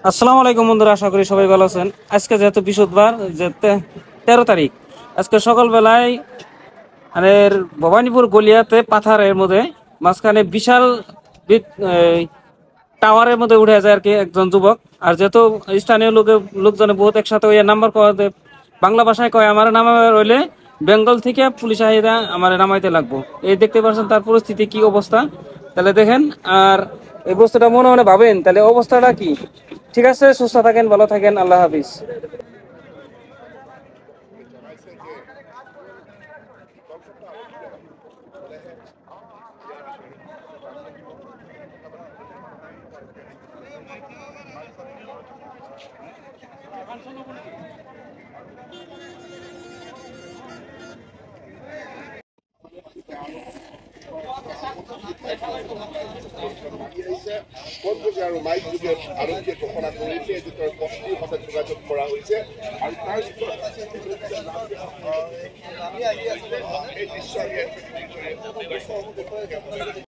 আসসালামু আলাইকুম বন্ধুরা, আশা করি সবাই ভালো আছেন। আজকে যেহেতু বৃহস্পতিবার, যে 13 তারিখ, আজকে সকালবেলায় আমাদের ভবানীপুর গলিয়াতে পাথারের মধ্যে মাঝখানে বিশাল টাওয়ারের মধ্যে উঠে যায় আর কি একজন যুবক। আর যেহেতু স্থানীয় লোকজনে বহুত একসাথে ওই নাম্বার কয়, বাংলা ভাষায় কয় আমার নামাবে রইলে বেঙ্গল থেকে পুলিশ আহিদা আমার নামাইতে লাগবো। এই দেখতে পাচ্ছেন তার পরিস্থিতি কি অবস্থা, তাহলে দেখেন। আর এই বস্তুটা মনে মনে ভাবেন তাহলে অবস্থাটা কি। ঠিক আছে, সুস্থ থাকেন, ভালো থাকেন, আল্লাহ হাফিজ। আৰু মাইক যোগে আৰক্ষীয়ে ঘোষণা কৰিছে যে তেওঁৰ পত্নীৰ সৈতে যোগাযোগ কৰা হৈছে আৰু তাৰ ভিতৰত